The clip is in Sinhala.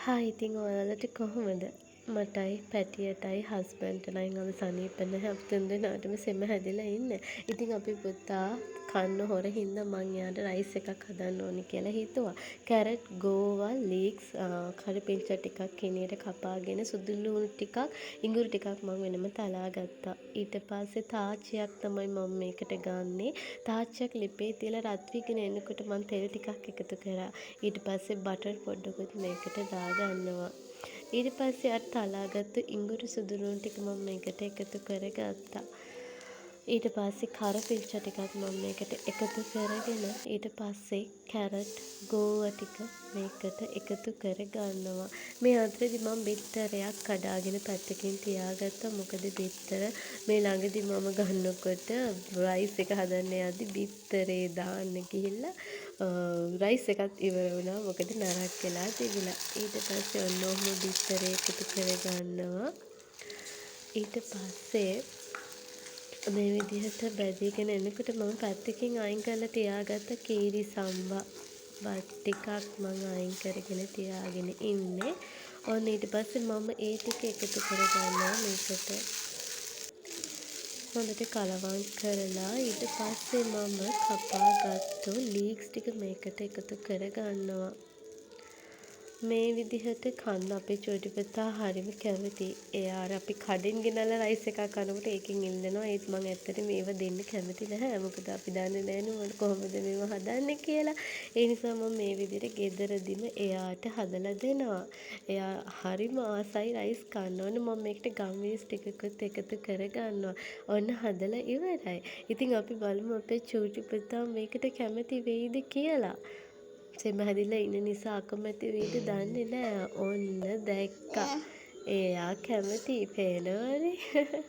හායි ඉතින් ඔයාලට කොහොමද? මටයි පැටියටයි හස්බන්ඩ්ටලයි අපි සනීප නැහැ. අපි තුන්දෙනාටම සෙම හැදිලා ඉන්නේ. ඉතින් අපි පුතා කන්න හොර හින්දා මං එයාට රයිස් එකක් හදන්න ඕනි කියලා හිතුවා. කැරට්, ගෝවා, ලීක්ස්, කරිපිංචා ටිකක් කිනියට කපාගෙන සුදු ලුණු ටිකක්, ඉඟුරු ටිකක් මං වෙනම තලා ගත්තා. ඊට පස්සේ තාච්චියක් තමයි මම මේකට ගන්නෙ. තාච්චියක් ලිපේ තියලා රත් වීගෙන එනකොට මං තෙල් ටිකක් එකතු කරා. ඊට පස්සේ බටර් පොඩ්ඩකුත් මේකට දාගන්නවා. ඊට පස්සේ අර තලාගත්තු ඉඟුරු සුදු ලුණු ටික මම මේකට එකතු කරගත්තා. ඊට පස්සේ කරපිංචා ටිකක් මම මේකට එකතු කරගෙන ඊට පස්සේ කැරට් ගෝවා ටික මේකට එකතු කරගන්නවා. මේ අතරේදී මම බිත්තරයක් කඩාගෙන පැත්තකින් තියාගත්තා. මොකද බිත්තර මේ ළඟදී මම ගන්නකොට රයිස් එක හදන්න යද්දි බිත්තරේ දාන්න ගිහිල්ලා රයිස් එකත් ඉවර වුණා. මොකද නරක් වෙලා තිබුණා. ඊට පස්සේ ඔන්න ඔහොම බිත්තරේ එකතු කරගන්නවා. ඊට පස්සේ මේ විදිහට බැදීගෙන එනකොට මම පැත්තකින් අයින් කරලා තියාගත්ත කීරි සම්බා බත් ටිකක් මම අයින් කරගෙන තියාගෙන ඉන්නේ. ඔන්න ඊට පස්සේ මම ඒ ටික එකතු කරගන්නවා මේකට. හොඳට කලවම් කරලා ඊට පස්සේ මම කපාගත්තු ලීක්ස් ටික මේකට එකතු කරගන්නවා. මේ විදිහට කන්න අපේ චූටි පුතා හරිම කැමතියි. එයා අර අපි කඩෙන් ගෙනල්ලා රයිස් එකක් කනකොට ඒකෙන් ඉල්ලනවා. ඒත් මම ඇත්තටම මේව දෙන්න කැමති නැහැ. මොකද අපි දන්නේ නැහැ නේ කොහොමද මේව හදන්නේ කියලා. ඒ නිසා මම මේ විදිහට ගෙදරදිම එයාට හදලා දෙනවා. එයා හරිම ආසයි රයිස් කන්න. ඕන මම මේකට ගම්මිරිස් ටිකකුත් එකතු කරගන්නවා. ඔන්න හදලා ඉවරයි. ඉතින් අපි බලමු අපේ චූටි පුතා මේකට කැමති වෙයිද කියලා. සෙම හැදිලා ඉන්න නිසා අකමැති වෙයිද දන්නේ නෑ. ඔන්න දැක්කා. එයා කැමතියි පේනවනේ.